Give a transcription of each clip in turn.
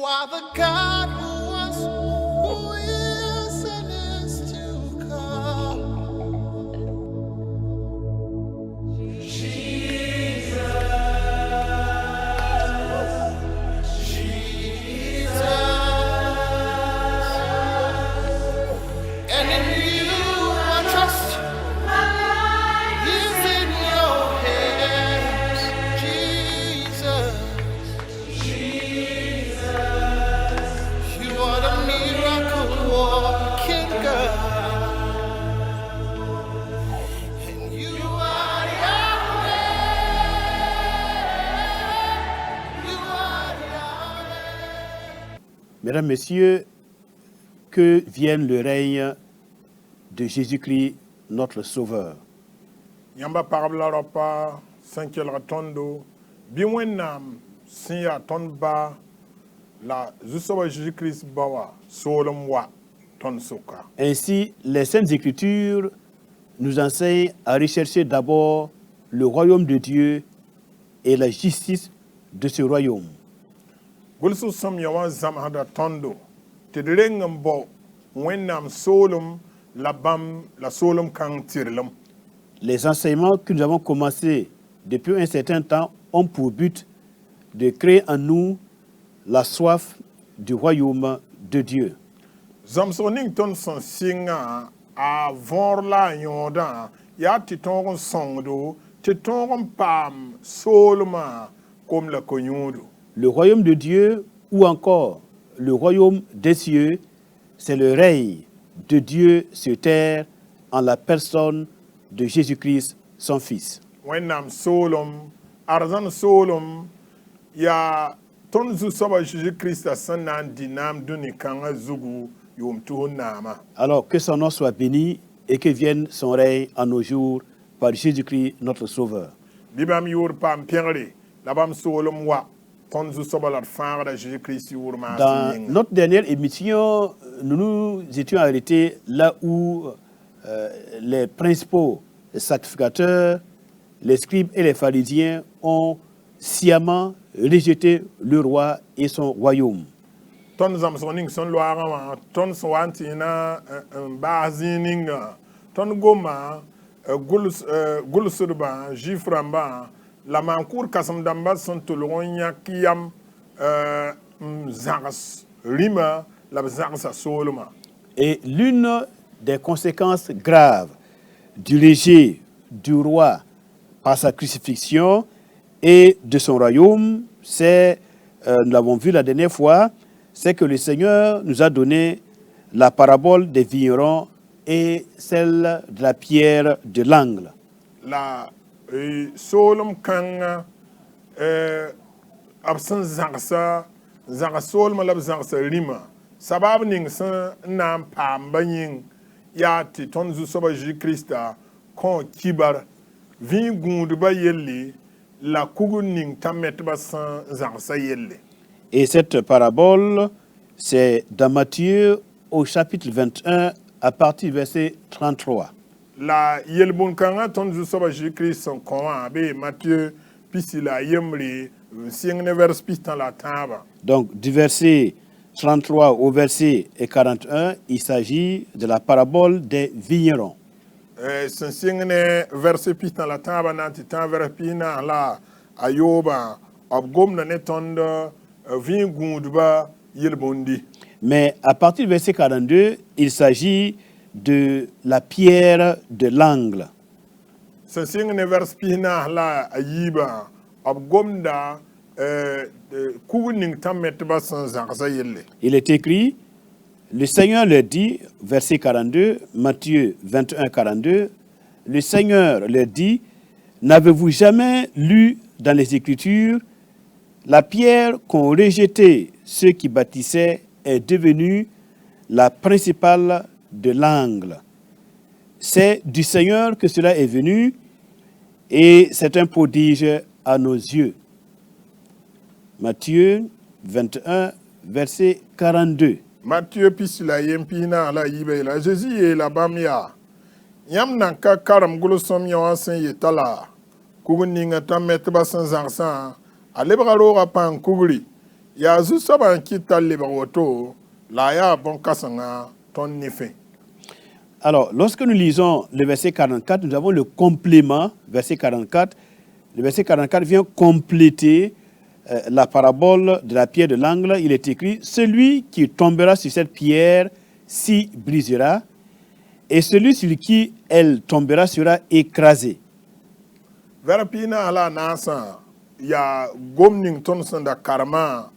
are the God who was, who is, and is to come. And in you I trust. My life is in your hands, Jesus. You are the miracle working God, and you are Yahweh. You are Yahweh. Mesdames, Messieurs, que vienne le règne de Jésus-Christ, notre Sauveur. Yamba parabla ropa sankel ratondo biwenam sinya tonba la zusoba Jésus-Christ bawa solom wa ton soka. Ainsi, les Saintes Écritures nous enseignent à rechercher d'abord le royaume de Dieu et la justice de ce royaume. Gulsu som yawan zam hada tondo tidrengam bo wenam solom la bam la solom kang tirlum. Les enseignements que nous avons commencés depuis un certain temps ont pour but de créer en nous la soif du royaume de Dieu. Zamsoning ton son singa a vorla yoda ya titongon songdo titongon pam solma comme la konyodo. Le royaume de Dieu ou encore le royaume des cieux, c'est le règne de Dieu sur terre en la personne de Jésus-Christ, son Fils. Wenam solom arzan solom ya ton zu soba Jésus-Christ sanan dinam duni kanga zugu yom tuhunama. Alors que son nom soit béni et que vienne son règne en nos jours par Jésus-Christ, notre Sauveur. Bibam yor pam pengre labam solom wa ton zu soba la fangra Jésus-Christ yor ma. Dans notre dernière émission, nous nous étions arrêtés là où les principaux sacrificateurs, les scribes et les pharisiens ont sciemment rejeté le roi et son royaume. Ton zamsoning son loara ton swantina bazininga ton goma gulsurba jiframba la mancour kasam damba son tolonya kiyam zagas rima la zagasa soloma. Et l'une des conséquences graves du rejet du roi par sa crucifixion et de son royaume, c'est, nous l'avons vu la dernière fois, c'est que le Seigneur nous a donné la parabole des vignerons et celle de la pierre de l'angle. La solom kanga absent zagasa solma la zagasa rima sabab ning san nam pambanyin ya ti ton zu soba Jésus-Christ kon kibar vin gundu ba yelle la kugun ning tamet ba san zagasa yelle. Et cette parabole, c'est dans Matthieu au chapitre 21 à partir du verset 33. La yelbun kanga ton zu soba Jésus-Christ son kon be Matthieu pisila yemri singne vers pistan la taba. Donc du verset 33 au verset 41, il s'agit de la parabole des vignerons. Sen singne verset pistan la taba nanti tan vers pina la ayoba abgom na netonda vin gundba yelbondi. Mais à partir du verset 42, il s'agit de la pierre de l'angle. Sen singne vers pina la ayiba abgomda Il est écrit, le Seigneur leur dit, verset 42, Matthieu 21, 42, le Seigneur leur dit, n'avez-vous jamais lu dans les Écritures, la pierre qu'ont rejetée ceux qui bâtissaient est devenue la principale de l'angle. C'est du Seigneur que cela est venu et c'est un prodige à nos yeux. Matthieu 21, verset 42. Matthieu pisila yempina la yibe la Jésus et la bamia. Yam nanka karam gulo som yawansen yetala. Kuguninga tamet basan zansan. Alebra roga pan kuguri. ya zu soba ki talib woto la ya bon kasanga ton nife. Alors, lorsque nous lisons le verset 44, nous avons le complément, verset 44. Le verset 44 vient compléter la parabole de la pierre de l'angle. Il est écrit, celui qui tombera sur cette pierre s'y brisera, et celui sur qui elle tombera sera écrasé. Vera pina ala nasa ya gomning ton sanda karma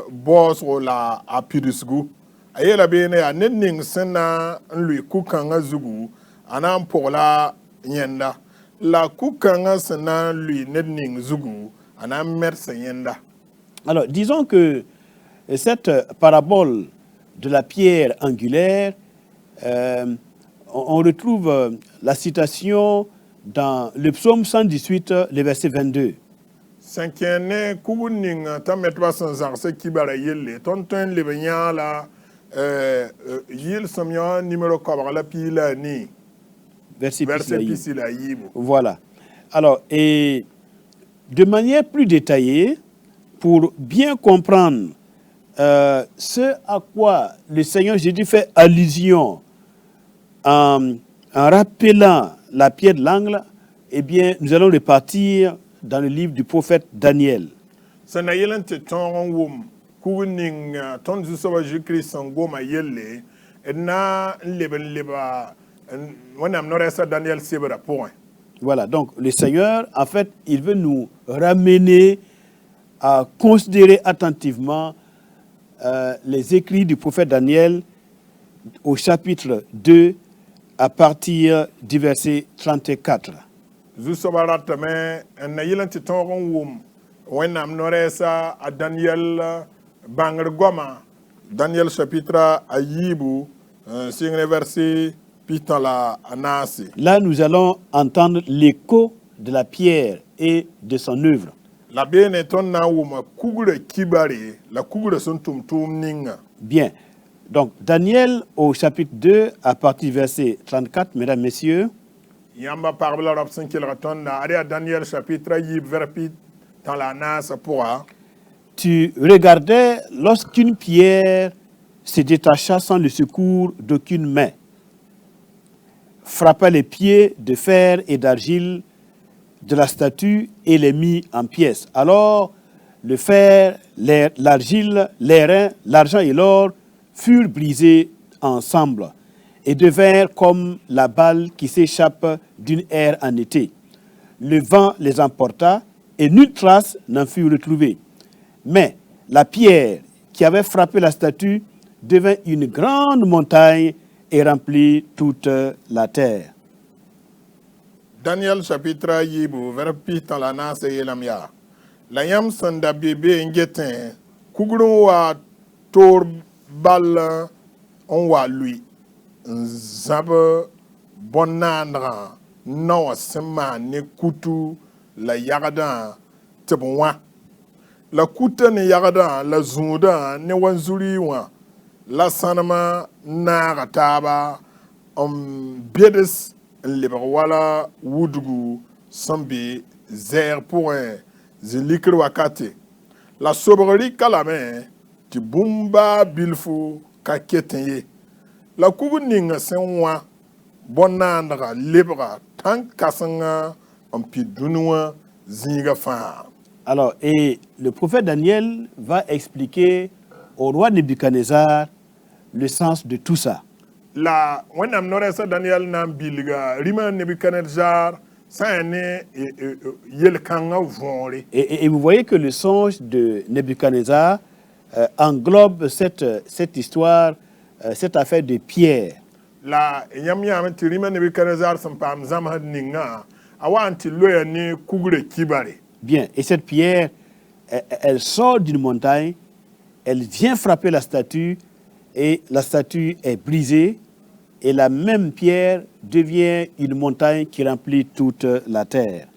boss o la apidusgu ayela bene ya nenning sena lui kukanga zugu anam pola nyenda la kukanga sena lui nenning zugu anam merse nyenda. Alors, disons que cette parabole de la pierre angulaire, on retrouve la citation dans le psaume 118, le verset 22. Cinquième kuguning tametwa sanzarse kibara yelle tonton lebenya la yil somya numéro kabala pila ni Verset pisila yibo. Voilà. Alors, et de manière plus détaillée, pour bien comprendre ce à quoi le Seigneur Jésus fait allusion en rappelant la pierre de l'angle, eh bien, nous allons repartir dans le livre du prophète Daniel. Voilà, donc le Seigneur, en fait, il veut nous ramener à considérer attentivement les écrits du prophète Daniel au chapitre 2 à partir du verset 34. Daniel chapitre ayibu verset là, nous allons entendre l'écho de la pierre et de son œuvre. Bien. Donc, Daniel au chapitre 2, à partir du verset 34, mesdames, messieurs. Tu regardais lorsqu'une pierre se détacha sans le secours d'aucune main, frappa les pieds de fer et d'argile de la statue et les mit en pièces. Alors, le fer, l'argile, l'airain, l'argent et l'or furent brisés ensemble et devinrent comme la balle qui s'échappe d'une aire en été. Le vent les emporta et nulle trace n'en fut retrouvée. Mais la pierre qui avait frappé la statue devint une grande montagne et remplit toute la terre. Daniel chapitre yibu verpi dans la nase yelamya. La yam sanda bébé ngeten kuguru wa tor bal on wa lui zab bonandra no sema ne kutu la yagada tebwa la kuta ne yagada la zunda ne wanzuri wa la sanama na gataba bedes wala wudugu sambi zer point zilikr wakati la sobrerie kalame ti bumba bilfu ka ketenye la kubuninga senwa bonandra lebra tan kasanga pi dunwa zinga fa. Alors, et le prophète Daniel va expliquer au roi Nebuchadnezzar le sens de tout ça. La wenam noresa Daniel nam bilga rima Nebuchadnezzar et vous voyez que le songe de Nebuchadnezzar englobe cette histoire, cette affaire de pierre. La Bien, et cette pierre, elle sort d'une montagne, elle vient frapper la statue, et la statue est brisée, et la même pierre devient une montagne qui remplit toute la terre.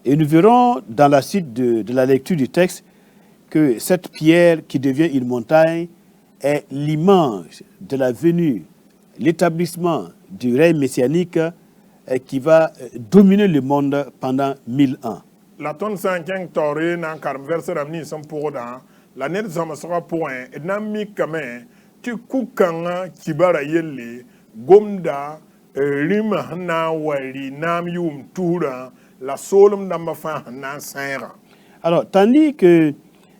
Et nous verrons dans la suite de la lecture du texte que cette pierre qui devient une montagne est l'image de la venue, l'établissement du règne messianique qui va dominer le monde pendant 1000 ans. La ton san keng tore nan karam verse ramni son pour da la net zama sera point et nan mi kame tu kukanga kibara yelle gomda rima na wali nam yum toura la solum damba fa nan saira. Alors, tandis que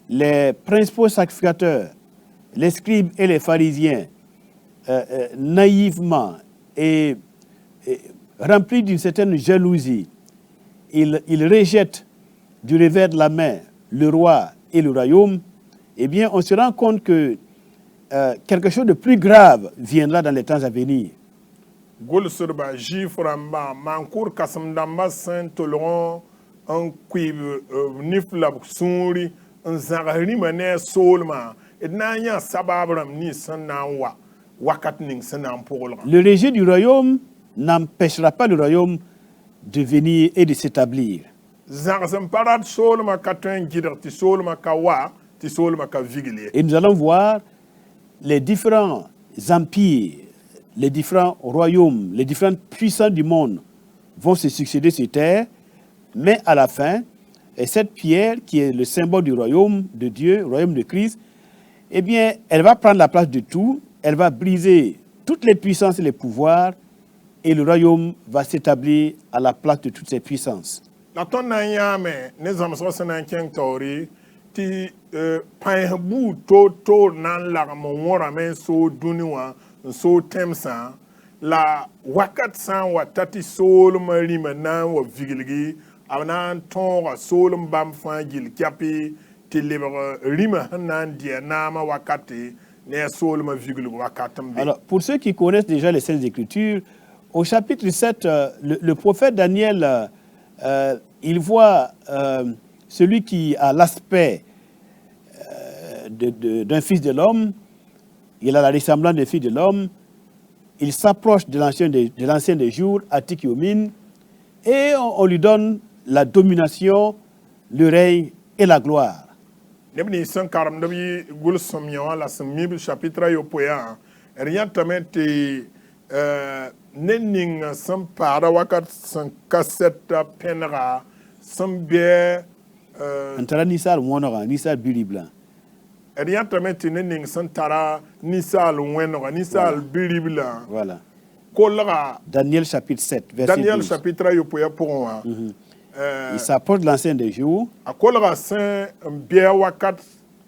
les principaux sacrificateurs, les scribes et les pharisiens, naïvement et remplis d'une certaine jalousie, ils rejettent du revers de la main le roi et le royaume, eh bien, on se rend compte que quelque chose de plus grave viendra dans les temps à venir. Gol surba jiframba mankur kasamdamba saint toleron un quib nifla suri un zagari mané solma et nanya sababram ni sanwa wakat ning sanam pour le rejet du royaume n'empêchera pas le royaume de venir et de s'établir. Et nous allons voir les différents empires, les différents royaumes, les différentes puissances du monde vont se succéder sur terre, mais à la fin, cette pierre qui est le symbole du royaume de Dieu, le royaume de Christ, eh bien, elle va prendre la place de tout, elle va briser toutes les puissances et les pouvoirs, et le royaume va s'établir à la place de toutes ces puissances. La tonne yame, les hommes sont en train de ti pain to nan la mon ramen so duniwa so temsa la wakat san watati sol marima nan wa vigilgi anan ton sol bam fangil kapi ti libre rima nan dia nama wakati ne sol ma vigil wakatam. Alors pour ceux qui connaissent déjà les Saintes Écritures, au chapitre 7, le prophète Daniel, il voit celui qui a l'aspect d'un fils de l'homme, il a la ressemblance d'un fils de l'homme, il s'approche de l'ancien des jours, Atik Yomin, et on lui donne la domination, le règne et la gloire. Nenning some para wakat some cassette penra some beer Antara nisal wonora nisal bili blanc. Eriantamenti nenning some tara nisal wenora nisal bili blanc. Voilà. Kolera Daniel chapitre 7 verset Daniel 12. chapitre yopoya pour moi. Il s'approche de l'ancien des jours. A kolera saint beer wakat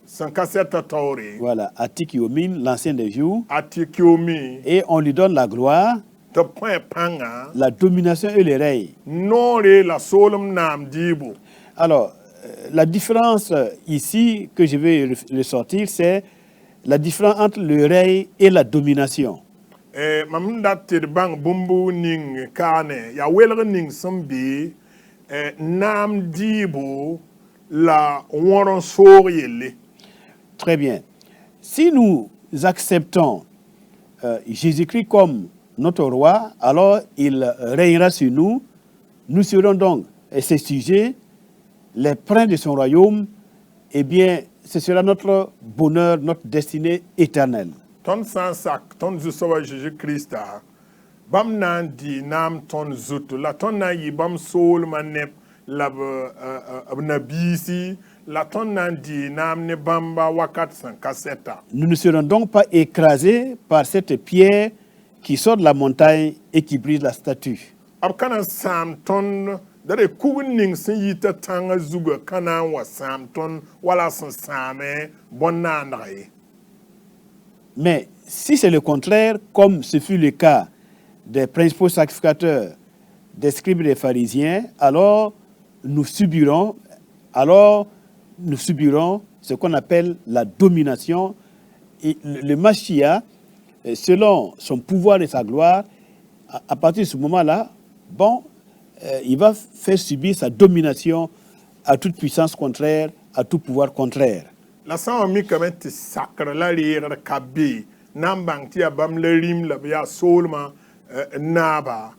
some cassette tauri. Voilà, Atik Yomin, l'ancien des jours. Atik Yomi. Et on lui donne la gloire, la domination et le règne. Alors, la différence ici que je vais ressortir, c'est la différence entre le règne et la domination. Très bien. Si nous acceptons Jésus-Christ comme notre roi, alors il régnera sur nous. Nous serons donc ses sujets, les princes de son royaume. Eh bien, ce sera notre bonheur, notre destinée éternelle. Ton sansak, ton zusawa Jésus-Christ, bam nan di nam ton zut, la ton na yi bam soul manep la nabisi, la ton nan di nam ne bamba wakat san kaseta. Nous ne serons donc pas écrasés par cette pierre qui sort de la montagne et qui brise la statue. Abkana sam ton dare kuning sin yita tanga zuga kana wa sam ton wala san same bonna ndaye. Mais si c'est le contraire, comme ce fut le cas des principaux sacrificateurs, des scribes et des pharisiens, alors nous subirons ce qu'on appelle la domination. Et le Mashiach, selon son pouvoir et sa gloire, à partir de ce moment-là, il va faire subir sa domination à toute puissance contraire, à tout pouvoir contraire. La sang mi kameti sacre la lire kabi nambang tia bam le rim la ya solma naba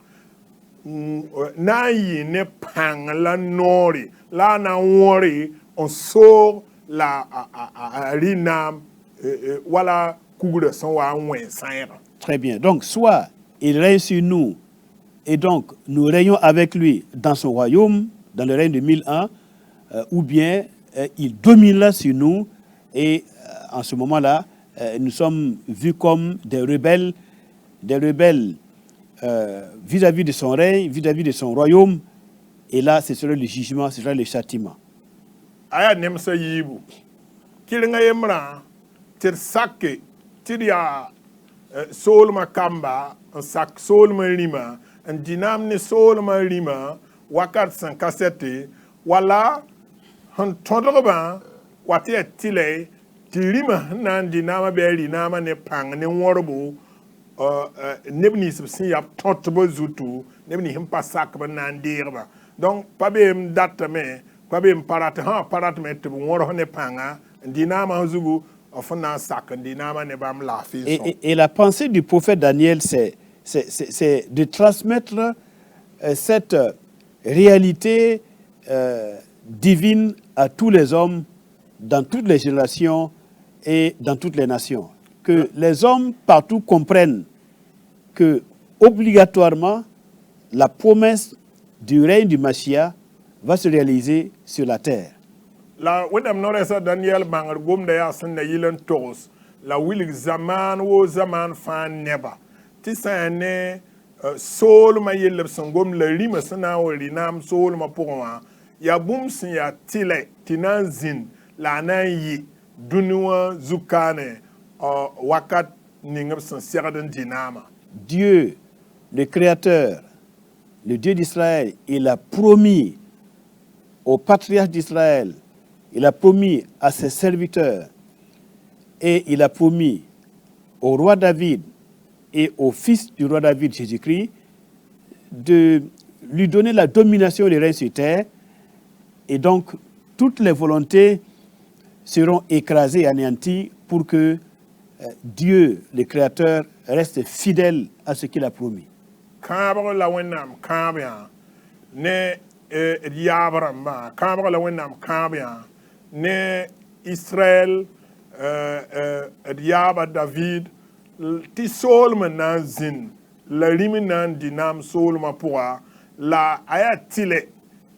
na yi ne pang la nori la na wori on so la a rinam wala kugre son wa wen saira. Très bien. Donc, soit il règne sur nous, et donc nous régnons avec lui dans son royaume, dans le règne de 1000 ans, ou bien il domine sur nous, et en ce moment-là, nous sommes vus comme des rebelles vis-à-vis de son règne, vis-à-vis de son royaume, et là, ce sera le jugement, ce sera le châtiment. Aya nemsa yibu. Kilinga yemra, tir sakke, tir ya solma kamba, un sak solma lima, un dinam ne solma lima, wakat san kasete, wala, han tondroban, wati tile, tilima nan dinama beri nama ne pang ne worbo, nebni sin yap totbo zutu, nebni himpa sak nan dirba. Donc, pas bien datame, pas bien paratme te woro ne panga, dinama zugu, ofana sak, dinama ne bam la Et la pensée du prophète Daniel, c'est de transmettre cette réalité divine à tous les hommes, dans toutes les générations et dans toutes les nations. Que les hommes partout comprennent que, obligatoirement, la promesse du règne du Mashiach va se réaliser sur la terre. La wedam noresa Daniel bangar gomda ya sanda yilen tos la wilig zaman wo zaman fan neba ti sane sol ma yeleb sangom la rima sana wo rinam sol ma pourwa ya bum sin ya tile tinan zin la nan yi dunwa zukane wakat ningab san seradan dinama. Dieu, le Créateur, le Dieu d'Israël, il a promis au patriarche d'Israël, il a promis à ses serviteurs et il a promis au roi David et au fils du roi David, Jésus-Christ, de lui donner la domination des règnes sur terre. Et donc, toutes les volontés seront écrasées et anéanties pour que Dieu, le Créateur, reste fidèle à ce qu'il a promis. Kabar la wenam kabia ne diabramba kabar la wenam kabia ne Israël diaba David ti solma nan zin la riminan dinam solma poa la ayatile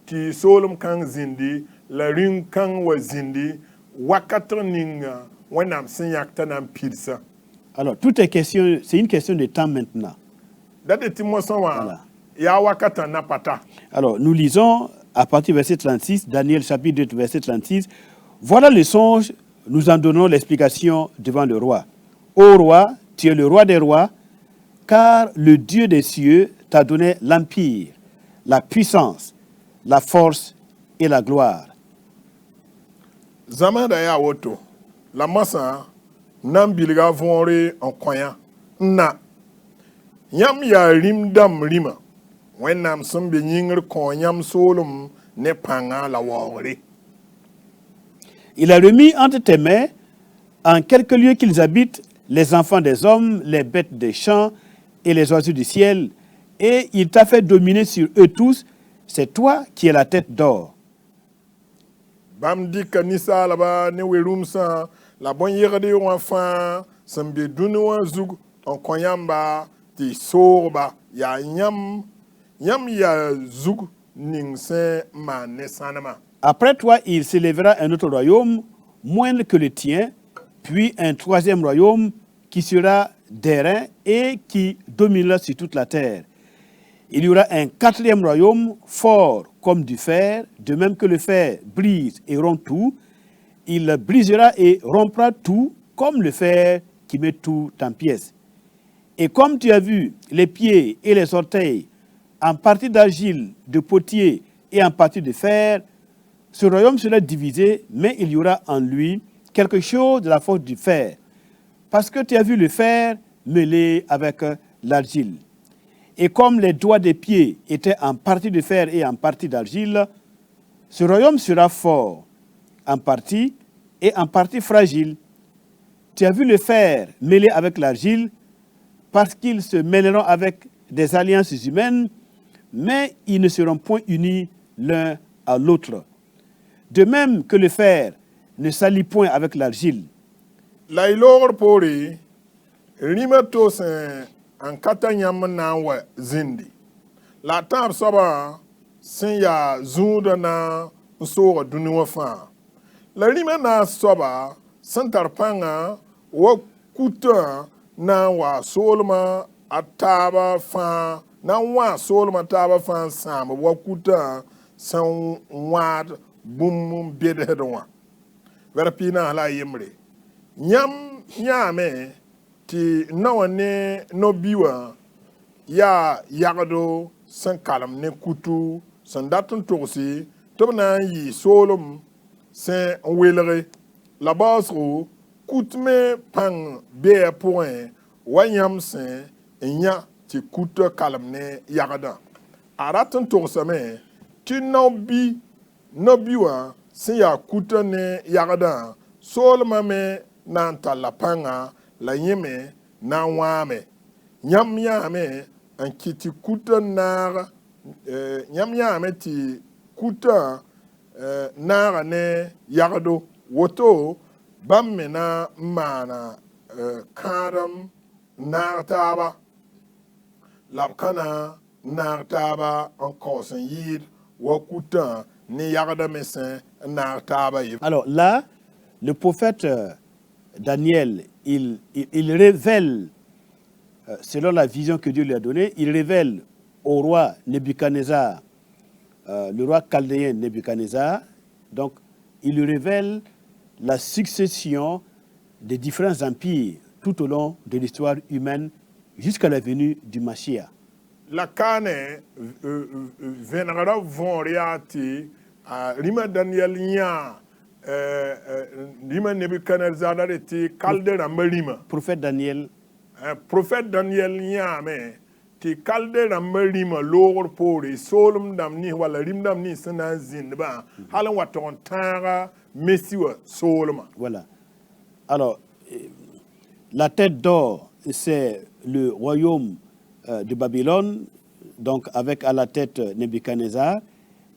ti solum kan zindi la ring kan wa zindi wakatr ninga wenam sinyakta nan pilsa. Alors, tout est question, c'est une question de temps maintenant. Voilà. Alors, nous lisons à partir du verset 36, Daniel chapitre 2, verset 36. Voilà le songe, nous en donnons l'explication devant le roi. Ô roi, tu es le roi des rois, car le Dieu des cieux t'a donné l'empire, la puissance, la force et la gloire. Zamanda ya woto, la massa, nambilga vonre en koyan, na. Yam ya rim dam rima. When nam some being kon yam solum ne panga la wore. Il a remis entre tes mains, en quelques lieux qu'ils habitent, les enfants des hommes, les bêtes des champs et les oiseaux du ciel, et il t'a fait dominer sur eux tous. C'est toi qui es la tête d'or. Bam di kanisa la ba ne werum sa la bon yerde enfant sambe dunu zug en koyamba ti sorba ya yam ya zug ning se man sanama. Après toi, il s'élèvera un autre royaume, moindre que le tien, puis un troisième royaume qui sera d'airain et qui dominera sur toute la terre. Il y aura un quatrième royaume fort comme du fer, de même que le fer brise et rompt tout. Il brisera et rompra tout comme le fer qui met tout en pièces. Et comme tu as vu les pieds et les orteils, en partie d'argile, de potier et en partie de fer, ce royaume sera divisé, mais il y aura en lui quelque chose de la force du fer, parce que tu as vu le fer mêlé avec l'argile. Et comme les doigts des pieds étaient en partie de fer et en partie d'argile, ce royaume sera fort en partie et en partie fragile. Tu as vu le fer mêlé avec l'argile, parce qu'ils se mêleront avec des alliances humaines, mais ils ne seront point unis l'un à l'autre. De même que le fer ne salit point avec l'argile. La ilogr pori rima to sen an kata yam na wa zindi. La tab soba sen ya zunda na so duni wa fa. La rima na soba santar panga wa kuta na wa solma ataba fa na wa solma taba fa sam wa kuta san wad bum bede do verpina la yemre nyam nyame ti nawane no biwa ya yagdo san kalam ne kutu san datun tosi to na yi solom sen welere la basro kutme pang be point wanyam sen nya ti kutu kalam ne yagda aratun tosame ti no biwa sen ya kutu ne yagda solma me nan talapanga la yeme na wame nyam yame an kiti kuta nara nyam yame ti kuta nara ne yagdo woto bamme na mana karam nartaba labkana nartaba en kosen yid wakuta ne yagda mesen nartaba. Alors là, le prophète Daniel, il révèle, selon la vision que Dieu lui a donnée, il révèle au roi Nebuchadnezzar, le roi chaldéen Nebuchadnezzar, donc il lui révèle la succession des différents empires tout au long de l'histoire humaine jusqu'à la venue du Mashiach. La kane venera vonriati rima Daniel nya rima Nebuchadnezzar ti kalde rambalima Prophète Daniel nya me ti kalde rambalima logor pori solum dam ni wala rim dam ni sana zinba halan waton tara mesiwa soluma. Voilà. Alors la tête d'or, c'est le royaume de Babylone, donc avec à la tête Nebuchadnezzar,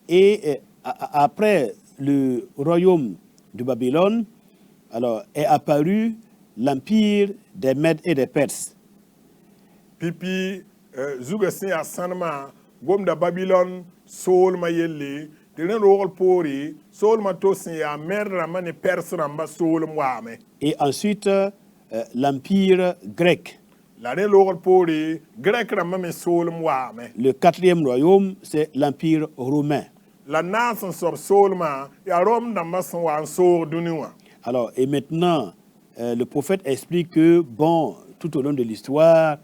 et après le royaume de Babylone, alors est apparu l'empire des Mèdes et des Perses. Pipi zugasin ya sanma gom da Babylone sol ma yelle de ren rogol pori sol ma to sin ya mer ramane Perse ramba sol mwame. Et ensuite l'empire grec. La ren rogol pori grec ramane sol mwame. Le quatrième royaume, c'est l'empire romain. La nation sur solma ya Rome dans mason wan so duniwa. Alors, et maintenant, le prophète explique que, bon, tout au long de l'histoire,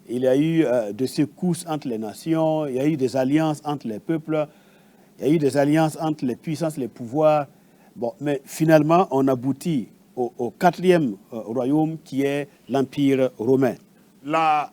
il y a eu des secousses entre les nations, il y a eu des alliances entre les peuples, il y a eu des alliances entre les puissances, les pouvoirs. Bon, mais finalement, on aboutit au quatrième royaume qui est l'empire romain. La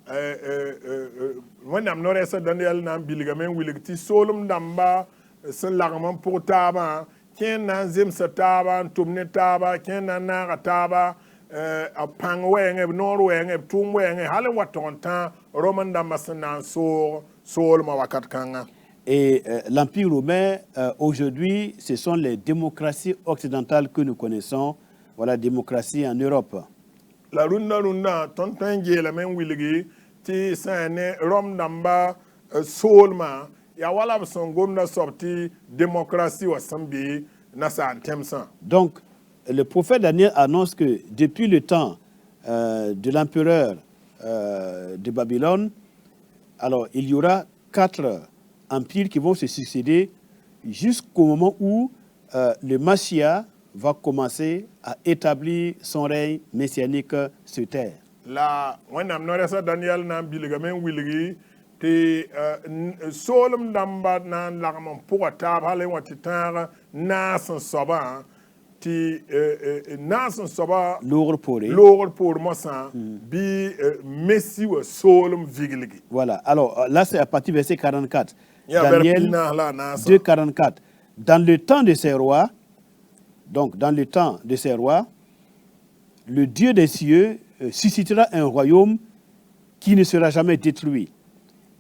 when am not as Daniel nam bilgamen wiligti solum damba sen lagman pour taba ken nan zim sa taba tumne taba ken nan na taba a pang wenge nor wenge tum wenge halen waton tan roman damba sen nan so solma wakat kanga. Et l'empire romain aujourd'hui, ce sont les démocraties occidentales que nous connaissons, voilà, démocratie en Europe. La runda tonton la men wiligi ti sane rom damba solma ya wala son gomna sorti démocratie wa sambi na sa temsa. Donc le prophète Daniel annonce que depuis le temps de l'empereur de Babylone, alors il y aura 4 empires qui vont se succéder jusqu'au moment où le Mashiach va commencer à établir son règne messianique sur terre. La wanam no resa Daniel na biligamen wiligi te solum damba na lagman pour tab halen watitara nasan soba ti nasan soba Lourd pour mossa bi messi wa solum vigiligi. Voilà. Alors là c'est à partir du verset 44. Daniel 2:44. Dans le temps de ces rois, donc dans le temps de ces rois, le Dieu des cieux suscitera un royaume qui ne sera jamais détruit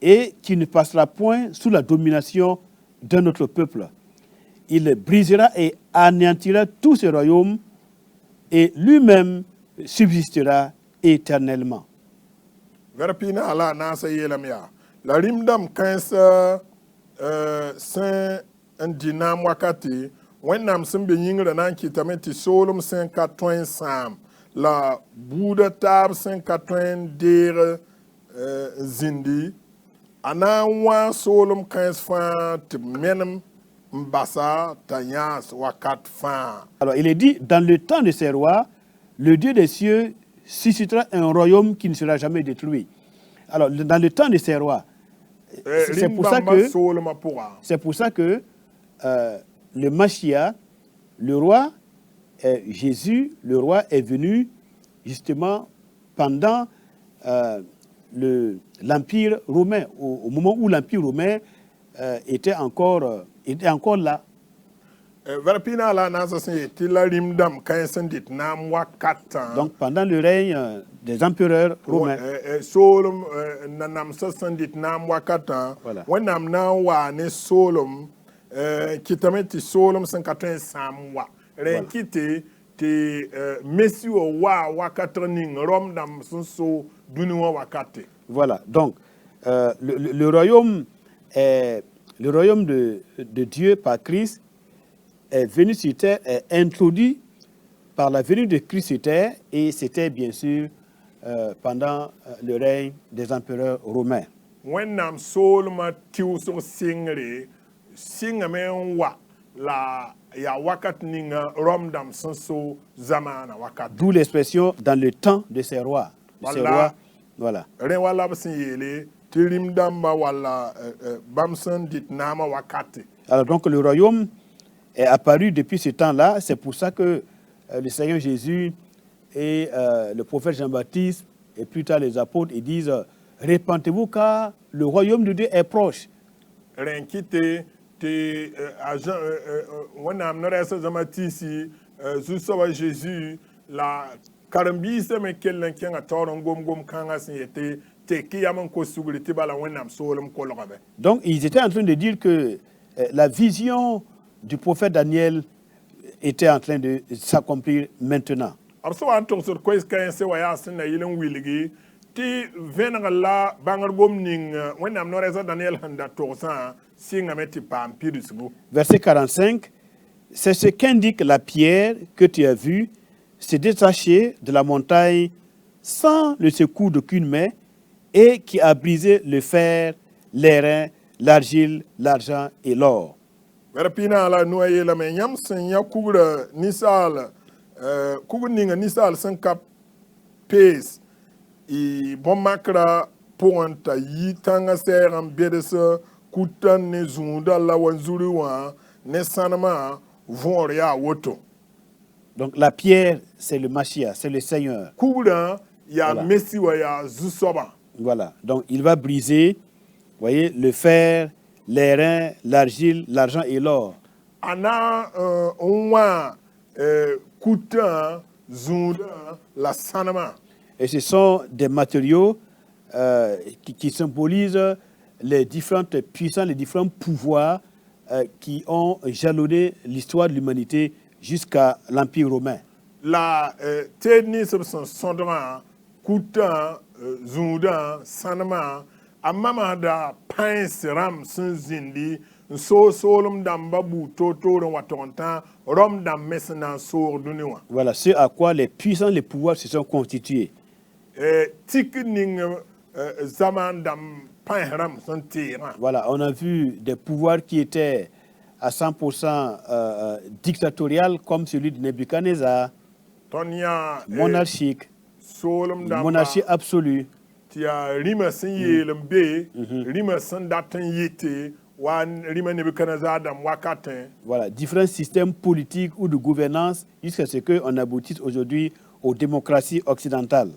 et qui ne passera point sous la domination d'un autre peuple. il brisera et anéantira tous ces royaumes et lui-même subsistera éternellement. Verpina ala nasa yelam ya. La rimdam kansa saint ndinam wakati wennam simbe yingre nan kitameti solum 580 sam la bouda tab 580 der zindi ana wa solum 15 fa te menem mbasa tanyas wakat fa. Alors il est dit, dans le temps de ces rois, le Dieu des cieux suscitera un royaume qui ne sera jamais détruit. Alors dans le temps de ces rois, c'est pour ça que le Mashiach, le roi, Jésus, le roi est venu justement pendant l'Empire romain, au moment où l'Empire romain était encore là. Donc pendant le règne des empereurs romains. Voilà, donc le royaume de Dieu par Christ est venu sur terre, est introduit par la venue de Christ sur terre, et c'était bien sûr pendant le règne des empereurs romains. D'où l'expression dans le temps de ces rois. Voilà. Alors donc le royaume est apparu depuis ce temps-là. C'est pour ça que le Seigneur Jésus et le prophète Jean-Baptiste et plus tard les apôtres, ils disent « Répentez-vous car le royaume de Dieu est proche ». Jésus la donc ils étaient en train de dire que la vision du prophète Daniel était en train de s'accomplir maintenant. Verset 45, c'est ce qu'indique la pierre que tu as vue se détacher de la montagne sans le secours d'aucune main et qui a brisé le fer, l'airain, l'argile, l'argent et l'or. Donc la pierre, c'est le Mashiach, c'est le Seigneur. Voilà, donc il va briser, voyez, le fer, l'airain, l'argile, l'argent et l'or. Et ce sont des matériaux qui symbolisent les différentes puissances, les différents pouvoirs qui ont jalonné l'histoire de l'humanité jusqu'à l'Empire romain. La technique sondra kuta zunda sanama amamada pince ram sunzindi so solum damba buto to watonta rom dam mesna so duniwa. Voilà ce à quoi les puissants, les pouvoirs se sont constitués. Tikning zaman dam pinram santira. Voilà, on a vu des pouvoirs qui étaient à 100% dictatorial comme celui de Nebuchadnezzar, monarchique, monarchie absolue. Voilà, différents systèmes politiques ou de gouvernance jusqu'à ce qu'on aboutisse aujourd'hui aux démocraties occidentales.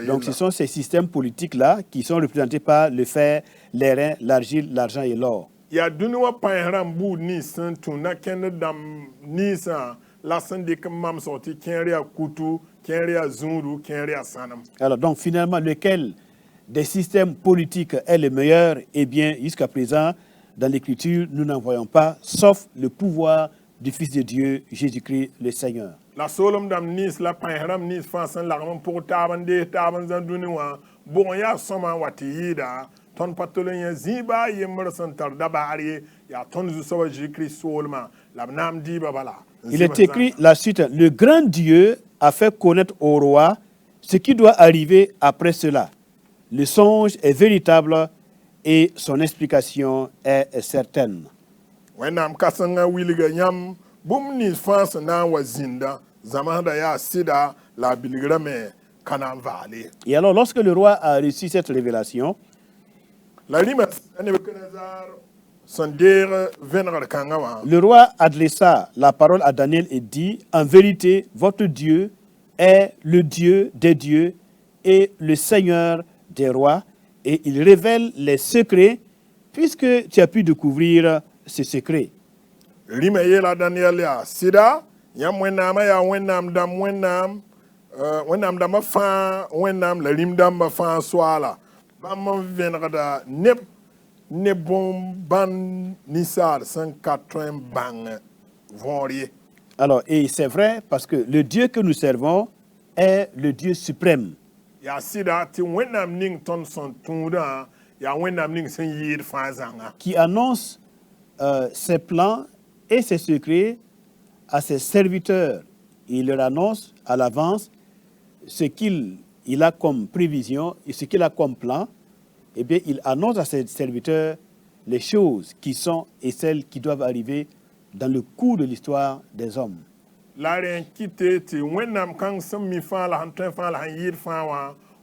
Donc ce sont ces systèmes politiques-là qui sont représentés par le fer, l'airain, l'argile, l'argent et l'or. Alors donc finalement, lequel des systèmes politiques est le meilleur, eh bien, jusqu'à présent, dans l'Écriture, nous n'en voyons pas, sauf le pouvoir du Fils de Dieu, Jésus-Christ, le Seigneur. La solom dam nis la panhram nis fansan lagman pour taban de taban zan duniwa bon ya soma wati yida ton patolon ziba yemmer santar dabari ya ton zu sawa Jésus-Christ solma la nam diba bala. Il est écrit la suite, le grand Dieu a fait connaître au roi ce qui doit arriver après cela. Le songe est véritable et son explication est certaine. Wenam kasanga wiliga nyam bum nis fansan na wazinda zamanda ya sida la bilgrame kanan vale. Et alors, lorsque le roi a reçu cette révélation, La lima Nebuchadnezzar sondere venra kangawa. le roi adressa la parole à Daniel et dit, en vérité, votre Dieu est le Dieu des dieux et le Seigneur des rois, et il révèle les secrets, puisque tu as pu découvrir ces secrets. Lima yela Daniel ya sida yam wenama ya wenam dam wenam dam fa wenam la lim dam fa swala bam venra da ne bon ban nisar 180 bang vorier. Alors, et c'est vrai, parce que le Dieu que nous servons est le Dieu suprême, Ya sida ti wenam ning ton son tunda ya wenam ning sen yir fa zanga. qui annonce ses plans et ses secrets à ses serviteurs. Il leur annonce à l'avance ce qu'il a comme prévision et ce qu'il a comme plan. Eh bien, il annonce à ses serviteurs les choses qui sont et celles qui doivent arriver dans le cours de l'histoire des hommes. La ren kite ti wenam kang sem mi fa la han tren fa la han yir fa wa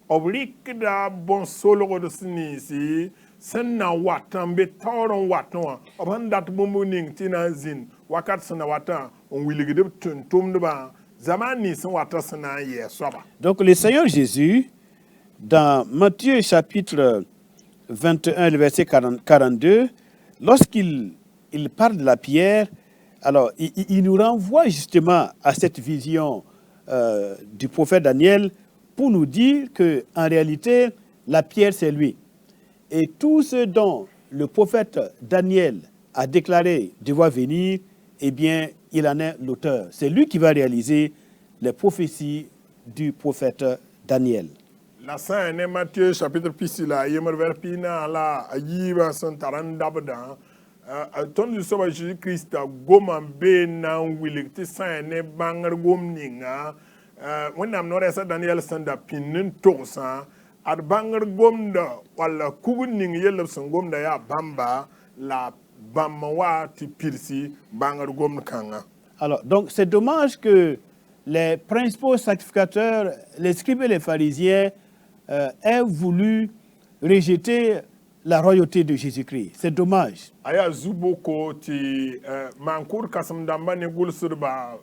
oblik da bon solo de sinisi sen na watan be tawron watan oban dat bombo ning tina zin wakat sen na watan on wiligide tun tum de ba zamani sen watan sen na ye soba. Donc, le Seigneur Jésus, dans Matthieu chapitre 21, le verset 42, lorsqu'il parle de la pierre, alors il nous renvoie justement à cette vision du prophète Daniel pour nous dire qu'en réalité, la pierre, c'est lui. Et tout ce dont le prophète Daniel a déclaré devoir venir, eh bien, il en est l'auteur. C'est lui qui va réaliser les prophéties du prophète Daniel. La saint ne Matthieu chapitre pisila yemer ver pina la ayiba son taran dabda ton du soba Jésus Christ goma be na wilik ti saint ne bangar gom ninga wonam no resa Daniel sanda pinin tosa ad bangar gomda wala kugun ning yelab son gomda ya bamba la bamwa ti pirsi bangar gom kanga. Alors, donc, c'est dommage que les principaux sacrificateurs, les scribes et les pharisiens, aient voulu rejeter la royauté de Jésus-Christ. C'est dommage. Aya zuboko ti mankur kasam damba ne gul surba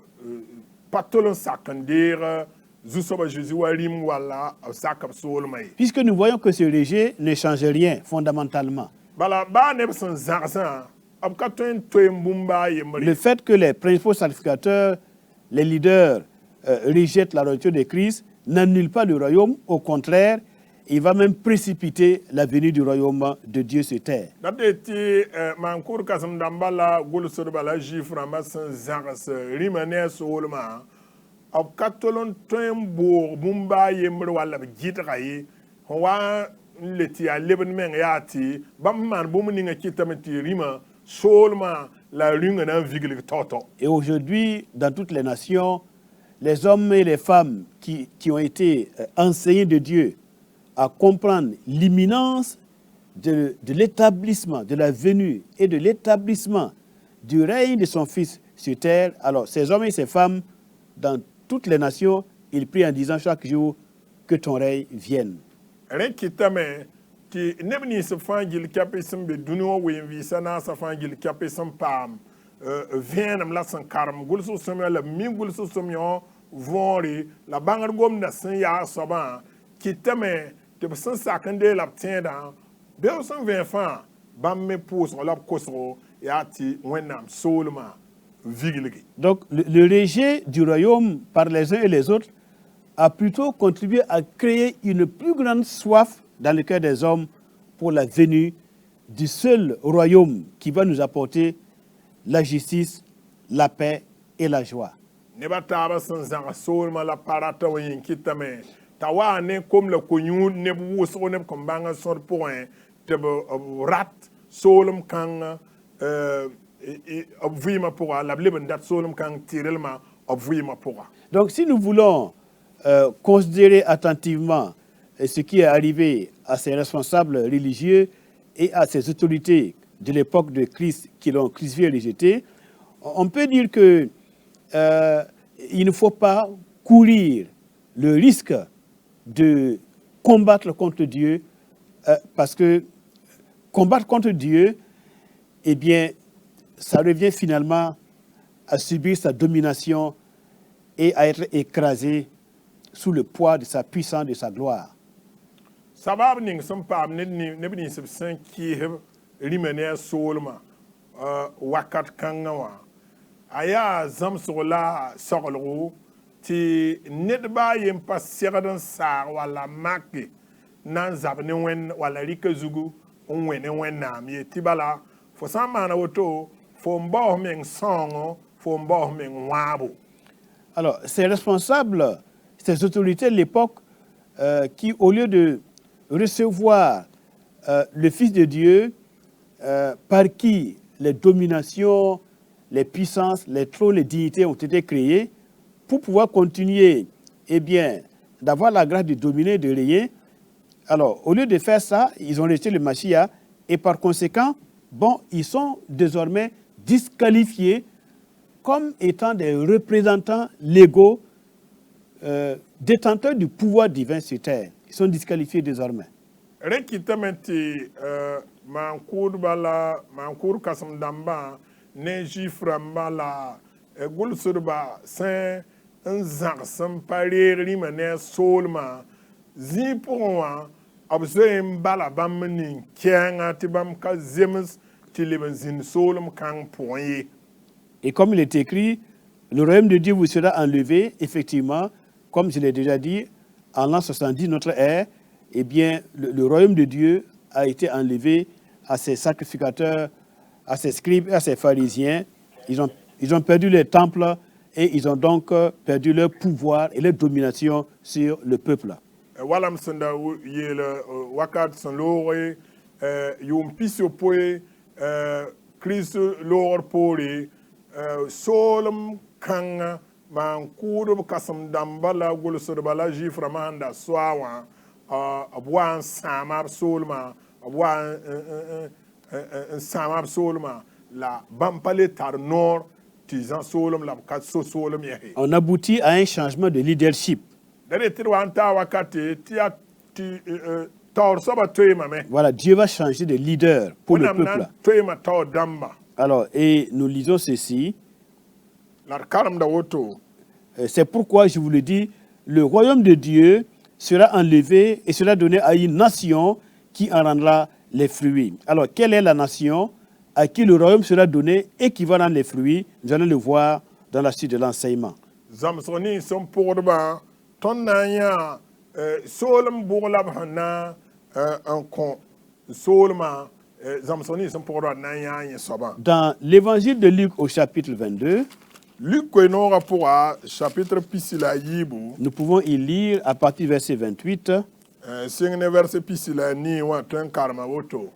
patolon sakandere zusoba Jésus warim wala sakap solmai. Puisque nous voyons que ce rejet ne change rien fondamentalement. Bala ba ne son zarsan ab katwen toembumba yemri. Le fait que les principaux sacrificateurs, les leaders rejettent la royauté de Christ n'annule pas le royaume, au contraire, il va même précipiter la venue du royaume de Dieu sur terre. Dadeti mankur kasam damba la gul surba la jifra masan zaras rimane solma ab katolon toembo bumba yemri wala jitrai wa leti a leben men yati bam man bumuninga kitameti rima solma la runga na vigil toto. Et aujourd'hui, dans toutes les nations, les hommes et les femmes qui ont été enseignés de Dieu à comprendre l'imminence de l'établissement, de la venue et de l'établissement du règne de son Fils sur terre, alors ces hommes et ces femmes, dans toutes les nations, ils prient en disant chaque jour que ton règne vienne. Rekitame ti nebni se fangil kapisem be duno we visana sa fangil kapisem pam vienam la san karam gulso somyo la mi gulso somyo vori la bangar gom da san ya soba kitame te san sakande la tienda be son vin fan bam me pous la kosro ya ti wenam solma vigiligi. Donc le rejet du royaume par les uns et les autres a plutôt contribué à créer une plus grande soif dans le cœur des hommes pour la venue du seul royaume qui va nous apporter la justice, la paix et la joie. Neba taaba sẽn zãg soolmã la parata wã yĩn kɩtame t'a waa ne kom la ko-yũud neb wʋsg neb kõn bãng sõd pʋgẽ tɩ b rat soolem kãngã b vɩɩmã pʋga la b leb n dat soolem kãng tɩrlmã b vɩɩmã pʋga. Donc si nous voulons considérer attentivement ce qui est arrivé à ces responsables religieux et à ces autorités de l'époque de Christ qui l'ont crucifié et rejeté, on peut dire que il ne faut pas courir le risque de combattre contre Dieu parce que combattre contre Dieu, eh bien, ça revient finalement à subir sa domination et à être écrasé sous le poids de sa puissance, de sa gloire. Sabab ning sẽn paam neb nins b sẽn kɩɩsb rĩma ne a soolmã wakat kãngã wã a yaa zãmsg la soglgo tɩ ned baa yen pa segd n saag walla make na n zab ne wẽnd walla rɩka zugu n wẽ ne wẽnnaam ye tɩ bala fo sã n maana woto fo n baoos meng sãoongõ fo n baoos meng wãabo. Alors, ces responsables, ces autorités de l'époque qui, au lieu de recevoir le Fils de Dieu, par qui les dominations, les puissances, les trônes, les dignités ont été créées, pour pouvoir continuer, eh bien, d'avoir la grâce de dominer, de régner. Alors, au lieu de faire ça, ils ont rejeté le Mashiach et par conséquent, bon, ils sont désormais disqualifiés comme étant des représentants légaux, détenteurs du pouvoir divin sur terre. Ils sont disqualifiés désormais. Rekitame tɩ maan-kʋʋdbã la maan-kʋʋd kãsem dãmbã ne juif rãmbã la gʋlsdbã sẽn n zãgs n pa reeg rĩmã ne a soolmã zĩig pʋgẽ wã b zoe n bala bãmb ning kɛɛngã tɩ bãmb ka zems tɩ leb n zĩnd soolem kãng pʋgẽ ye. Et comme il est écrit, le royaume de Dieu vous sera enlevé, effectivement, comme je l'ai déjà dit, en l'an 70, notre ère, eh bien, le royaume de Dieu a été enlevé à ses sacrificateurs, à ses scribes et à ses pharisiens. Ils ont perdu les temples et ils ont donc perdu leur pouvoir et leur domination sur le peuple. Walam sẽn da yeel wakat sẽn loogre yʋʋm pis yopoe Kirist loogr poore soolem kãngã maan-kʋʋdb kãsem dãmbã la gʋlsdbã la juif rãmbã sẽn da soa wã b wa n sãama b soolmã b wa n sãama b soolmã la bãmb pa le tar noor tɩ zã soolem la b ka so soolem yɛse. On aboutit à un changement de leadership. Dade tɩ d wa n taa wakate tɩ yaa taoor soaba toeemame. Voilà, Dieu va changer de leader pour le wẽnnaam na peuple. n toeema taoor dãmba. Alors, et nous lisons ceci. La d karemda woto C'est pourquoi je vous le dis, le royaume de Dieu sera enlevé et sera donné à une nation qui en rendra les fruits. Alors, quelle est la nation à qui le royaume sera donné et qui va rendre les fruits? Nous allons le voir dans la suite de l'enseignement. zãmsg nins sẽn pʋgdbã tõnd na n yã soolem bʋg la b sẽn na n kõ soolmã zãmsg nins sẽn pʋgdbã d na n yã yẽ soabã. Dans l'évangile de Luc au chapitre 22, Luk koe-noogã pʋga chapitre pisi la a yiibu nous pouvons y lire à partir du verset 28. sɩng ne verset pisi la a nii wã tõe n karema woto.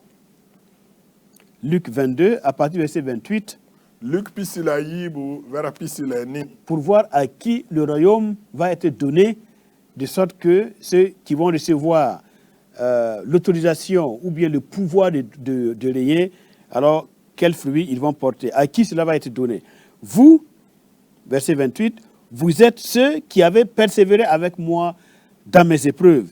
Luc 22, à partir du verset 28, Luk pisi la a yiibu vers pisi la a nii. pour voir à qui le royaume va être donné, de sorte que ceux qui vont recevoir l'autorisation ou bien le pouvoir de régner, alors quels fruits ils vont porter, à qui cela va être donné. Vous, verset 28, vous êtes ceux qui avez persévéré avec moi dans mes épreuves.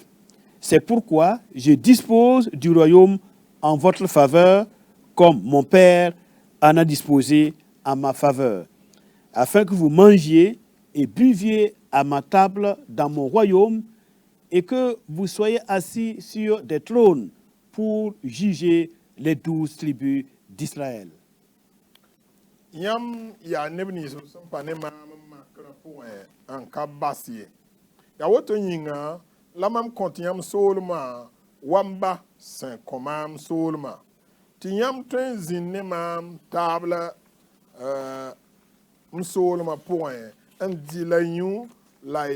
C'est pourquoi je dispose du royaume en votre faveur, comme mon Père en a disposé en ma faveur, afin que vous mangiez et buviez à ma table dans mon royaume et que vous soyez assis sur des trônes pour juger les 12 tribus d'Israël. Yãmb yaa neb nins sẽn pa ne maam n makrã pʋgẽ n ka bas ye. Ya woto yĩnga la mam kõt yãmb soolmã wamba sẽn kõ maam soolmã tɩ yãmb tõe n zĩnd ne maam taab la m soolmã pʋgẽ n dɩ la yũ la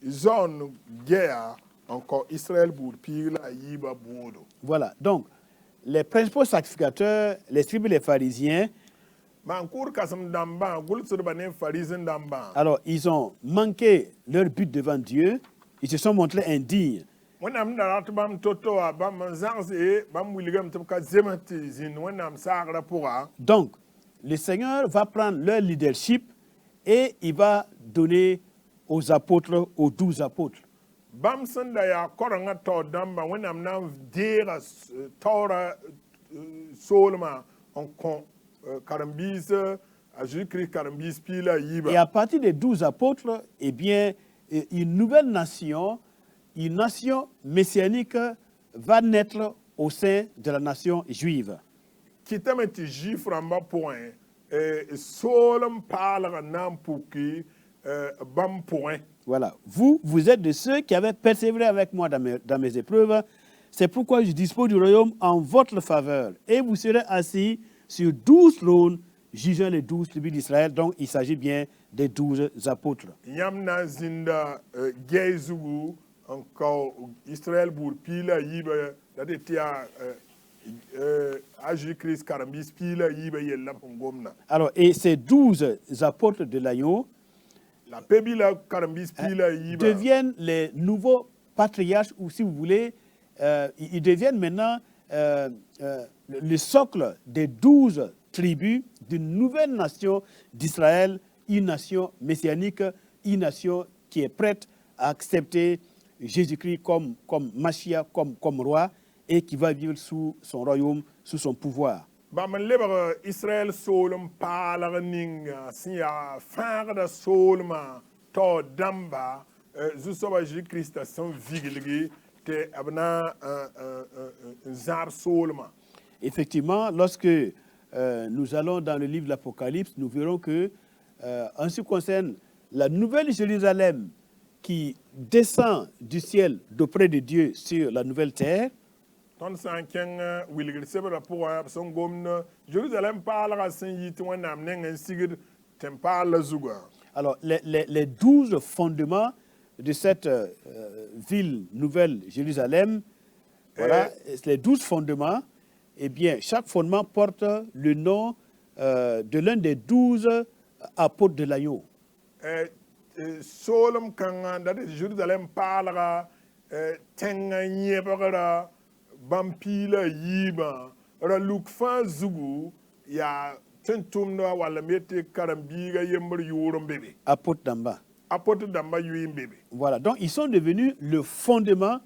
zaoon gɛya n kõ Israël buud piig la a yiibã boodo. Voilà, donc les principaux sacrificateurs, les scribes et les pharisiens, maan kʋʋd kãsem dãmbã gʋlsdbã ne pharisẽ dãmbã alors ils ont manqué leur but devant Dieu, ils se sont montrés indignes. wẽnnaam da rat bãmb to-to wã bãmb n zãgse bãmb wilgame tɩ b ka zems tɩ zĩnd wẽnnaam saagrã pʋga. Donc, le Seigneur va prendre leur leadership et il va donner aux apôtres, aux 12 apôtres. Bãmb sẽn da yaa korengã tao dãmbã wẽnnaam na n deega taoorã soolmã n kõ karen-biis a Jésus-Christ karen-biis piig la a yiibã. Et à partir des 12 apôtres, eh bien, une nouvelle nation, une nation messianique va naître au sein de la nation juive. Kɩtame tɩ juif rãmbã pʋgẽ soolem paalgã na n puki bãmb pʋgẽ. Voilà. Vous êtes de ceux qui avaient persévéré avec moi dans mes épreuves. C'est pourquoi je dispose du royaume en votre faveur. Et vous serez assis sur 12 trônes, jugeant les 12 tribus d'Israël. Donc, il s'agit bien des 12 apôtres. Yãmb na n zĩnda gɛy zugu n kao Israël buud piig la a yiibã la tɩ tɩ yaa a Jésus-Christ karen-biis piig la a yiibã yella sẽn gomda. Alors, et ces 12 apôtres de l'agneau La pebi la karen-biis piig la a yiibã deviennent les nouveaux patriarches, ou si vous voulez, ils deviennent maintenant le socle des 12 tribus d'une nouvelle nation d'Israël, une nation messianique, une nation qui est prête à accepter Jésus-Christ comme Mashiach, comme roi, et qui va vivre sous son royaume, sous son pouvoir. bãmb n lebg Israël soolem paalg ninga sẽn yaa fãagda soolmã tao dãmba zu-soabã Jésus-Christ sẽn viglgi tɩ b na n zãab soolmã. Effectivement, lorsque nous allons dans le livre de l'Apocalypse, nous verrons que, en ce qui concerne la nouvelle Jérusalem qui descend du ciel d'auprès de Dieu sur la nouvelle terre, tõnd sã n kẽng wilgd sebdã pʋgã b sẽn gomd Jérusalem paalgã sẽn yi tɩ wẽnnaam neng n sigd tɩ n paal la zugã. alors les 12 fondements de cette ville nouvelle Jérusalem, voilà, les 12 fondements, eh bien, chaque fondement porte le nom de l'un des 12 apôtres de l'agneau. Soolem kãngã dat Jérusalem paalga tẽngã yẽbgra bãmb piig la a yiibã ra luk fãa zugu yaa tẽn tʋmda walla me tɩ karen-biigã yembr yʋʋr n be be. Apôtres d'en bas. Apôtre dãmbã yoe n be be. Voilà, donc ils sont devenus le fondement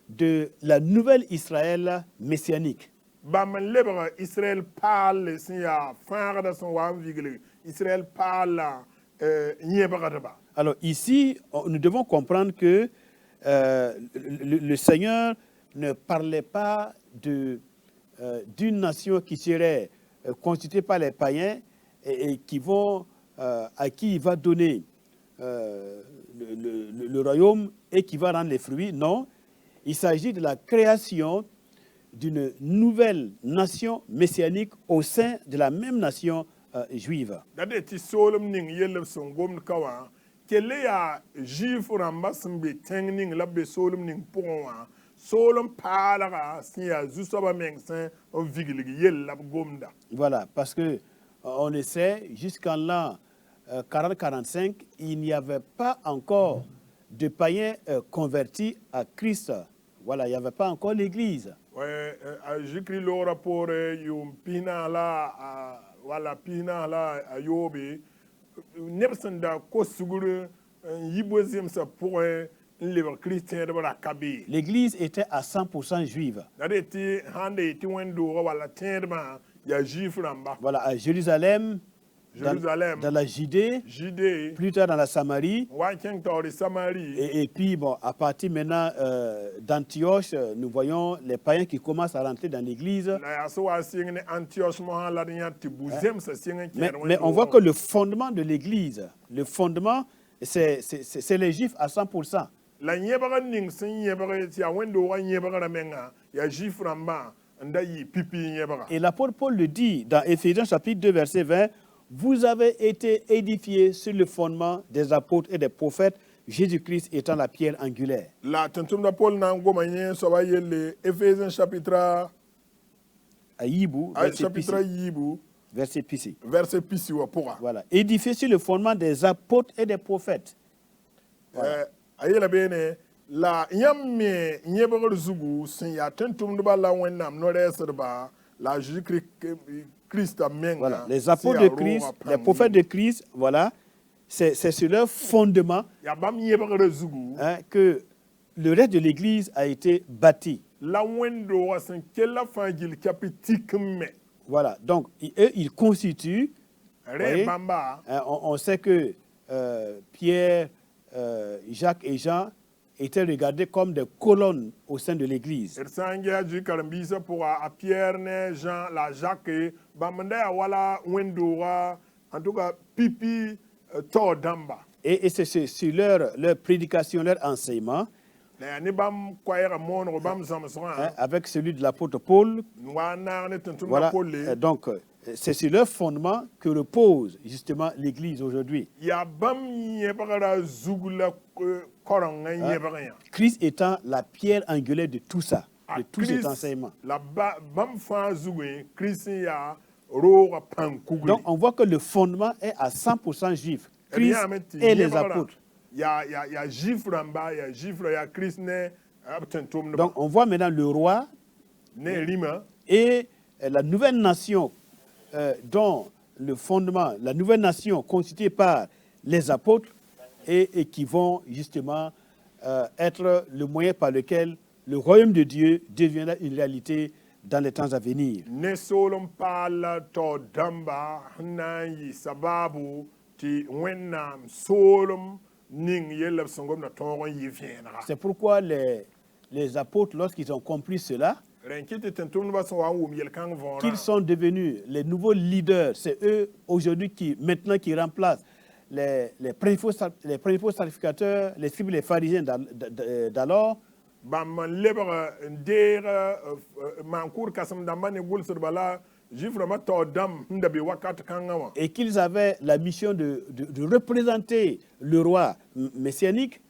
de la nouvelle Israël messianique. Bãmb n lebg Israël paal sẽn yaa fãagda sẽn wa n viglg Israël paal la yẽbgdba. Alors ici, nous devons comprendre que le Seigneur ne parlait pas d'une nation qui serait constituée par les païens et qui vont, à qui il va donner le royaume et qui va rendre les fruits. Non, il s'agit de la création d'une nouvelle nation messianique au sein de la même nation juive. Dade tɩ soolem ning yell sẽn gomd ka wã kelle yaa juif rãmbã sẽn be tẽng ning la b be soolem ning pʋgẽ wã soolem paalga sẽn yaa zu-soabã meng sẽn n viglg yell la b gomda. Voilà, parce que on le sait, jusqu'en l'an 40-45, il n'y avait pas encore de païens convertis à Christ. Voilà, il n'y avait pas encore l'Église. A Jésus-Christ logra poore yʋʋm pisnã la wala pisnã la a yoobe neb sẽn da kos-sugr n yi bo zemsã pʋgẽ n lebg Kirist tẽedb ra ka be. L'Église était à 100% juive. Dade tɩ sãn da yetɩ wẽn-doogã walla tẽedbã yaa juif rãmba. Voilà, à Jérusalem, Jérusalem, dans la Judée, Judée, plus tard dans la Samarie, wa kẽng taoor Samarie. et puis bon, à partir maintenant d'Antioche, nous voyons les païens qui commencent à rentrer dans l'Église. La yaa sẽn wa n sɩng ne Antioche mosã la d yã tɩ bu-zemsã sɩng n kẽed Mais on voit que le fondement de l'Église, le fondement, c'est les Juifs à 100%. la nyebra ning sin nyebra ti a wendo wa nyebra menga ya juif ramba nda yi pipi nyebra. Et l'apôtre Paul le dit dans Éphésiens chapitre 2 verset 20, vous avez été édifiés sur le fondement des apôtres et des prophètes, Jésus-Christ étant la pierre angulaire. La tentum da Paul na ngoma nye so ba yele Ephésiens chapitre À Yibu, chapitre yibu verset Pissi. verset pisi wa pora. Voilà. Édifiés sur le fondement des apôtres et des prophètes. Ayela bene la yamme nyebra zugu sin ya tentum da la wennam no reserba la Jésus-Christ menga. Voilà. Les apôtres de Christ, les prophètes de Christ, voilà. C'est sur leur fondement que le reste de l'Église a été bâti. Voilà, donc eux, ils constituent, voyez, on sait que Pierre, Jacques et Jean étaient regardés comme des colonnes au sein de l'Église. Et c'est sur leur prédication, leur enseignement, avec celui de l'apôtre Paul. Voilà, donc c'est sur leur fondement que repose justement l'Église aujourd'hui. Christ étant la pierre angulaire de tout ça, de tout cet enseignement. Donc on voit que le fondement est à 100% juif. Christ et les apôtres. Donc on voit maintenant le roi et la nouvelle nation dont le fondement, la nouvelle nation constituée par les apôtres et qui vont justement être le moyen par lequel le royaume de Dieu deviendra une réalité dans les temps à venir. C'est pourquoi les apôtres, lorsqu'ils ont compris cela, qu'ils sont devenus les nouveaux leaders, c'est eux aujourd'hui qui remplacent les principaux sacrificateurs, les scribes et les pharisiens d'alors. Et qu'ils avaient la mission de représenter le roi messianique.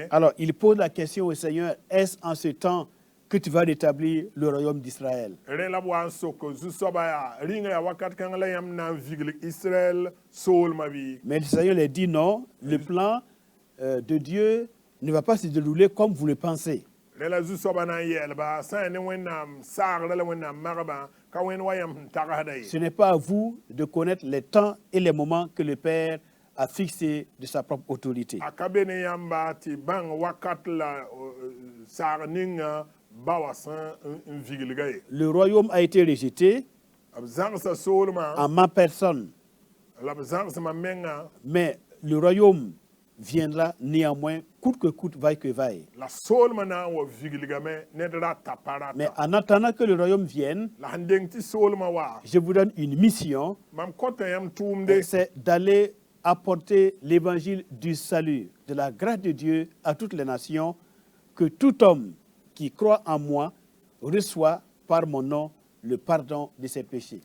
Alors, il pose la question au Seigneur, est-ce en ce temps que tu vas rétablir le royaume d'Israël? Mais le Seigneur leur dit non, le plan de Dieu ne va pas se dérouler comme vous le pensez. Ce n'est pas à vous de connaître les temps et les moments que le Père a fixés de sa propre autorité. Le royaume a été rejeté en ma personne. Mais le royaume viendra néanmoins, coûte que coûte, vaille que vaille. Mais en attendant que le royaume vienne, je vous donne une mission, c'est d'aller apporter l'évangile du salut, de la grâce de Dieu à toutes les nations, que tout homme qui croit en moi reçoit par mon nom le pardon de ses péchés.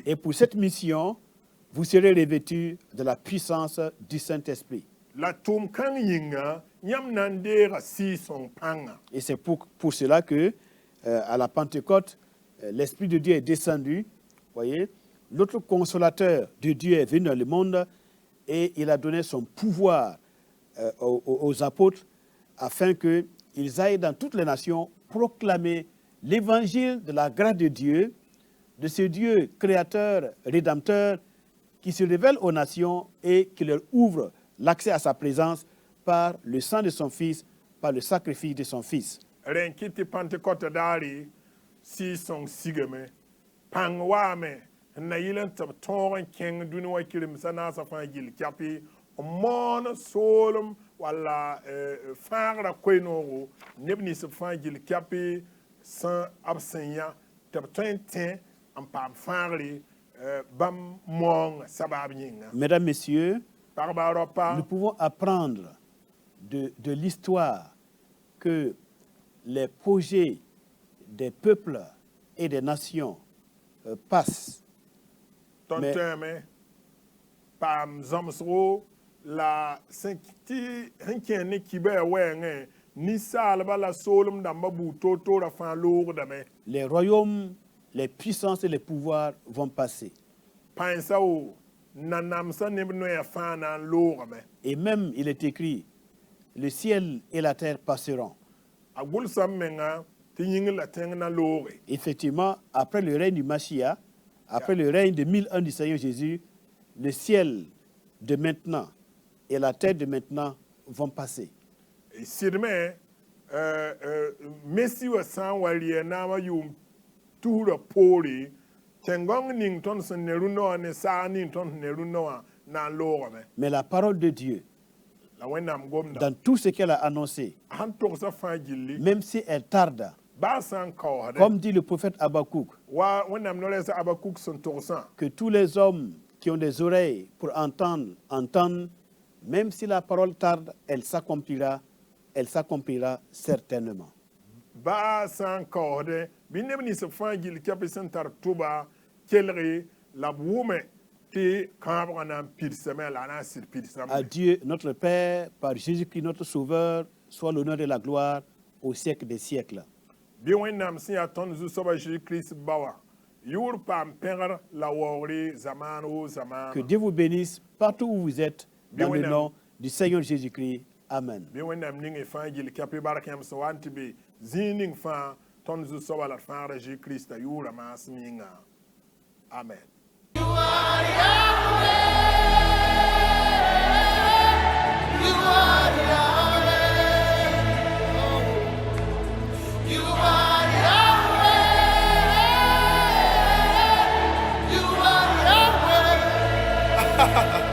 Et pour cette mission, vous serez revêtus de la puissance du Saint-Esprit. Et c'est pour cela que, à la Pentecôte, l'Esprit de Dieu est descendu. Voyez, l'autre consolateur de Dieu est venu dans le monde et il a donné son pouvoir aux apôtres afin qu'ils aillent dans toutes les nations proclamer l'évangile de la grâce de Dieu, de ce Dieu créateur, rédempteur, qui se révèle aux nations et qui leur ouvre l'accès à sa présence par le sang de son Fils, par le sacrifice de son Fils. mon solum wala faagra koynogo neb ni se fãa gil kape sẽn b sẽn yã tɩ b tõe n tẽ n paam fãagre bãmb moong sabaab yĩnga. Mesdames, Messieurs, Pagba ropa nous pouvons apprendre de l'histoire que les projets des peuples et des nations passent. tõnd mais- tõeme paam zãmsgo la sẽn kẽ ne kiba ya wɛɛngẽ ninsaalba la soolem dãmbã buu toor-toorã fãa loogdame. Les royaumes, les puissances et les pouvoirs vont passer. Pãensa wo nanamsã neb noɛã fãa na n loogame. Et même, il est écrit, le ciel et la terre passeront. A gʋlsame menga tɩ yĩng la tẽng na looge. Effectivement, après le règne du Mashiach, après le règne de 1000 ans du Seigneur Jésus, le ciel de maintenant et la terre de maintenant vont passer. Sɩdme mesi wã sã n wa rɩa naamã yʋʋm tuusrã poore tẽngõng ning tõnd sẽn ne rũnã wã ne saag ning tõnd sẽn ne rũnã wã na n loogame. Mais la parole de Dieu, La wẽnnaam gomda dans tout ce qu'elle a annoncé, sãn togsã fãa gilli même si elle tarde, baa sã n kaoosde comme dit le prophète Habakkuk, wa wẽnnaam no-rɛɛsã abakuk sẽn togsã que tous les hommes qui ont des oreilles pour entendre, entendent, même si la parole tarde, elle s'accomplira certainement. baa sã n kaoosde bɩ neb ninsã fãa gill kɛpɩ sẽn tar tʋba kelge la b wʋme tɩ kãabgã na n pidsame la a na n sɩd À pidsame. Dieu, notre Père, par Jésus-Christ, notre Sauveur, soit l'honneur et la gloire au siècle des siècles. Bɩ wẽnnaam sẽn yaa tõnd zu-soabã Jésus-Christ ba wã yʋʋr paam pẽgr la waoogre zamaan woo zamaana. Que Dieu vous bénisse partout où vous êtes, dans le Bien, nom du Seigneur Jésus-Christ. Amen. bɩ wẽnnaam ning y fãa gill kɛpɩ bark yãmb sẽn wa n tɩ be zĩig ning fãa tõnd zu-soabã la d fãagra Jésus-Kristã yʋʋra maasem yĩnga. Amen. You are Yahweh. You are Yahweh. You are Yahweh. You are Yahweh.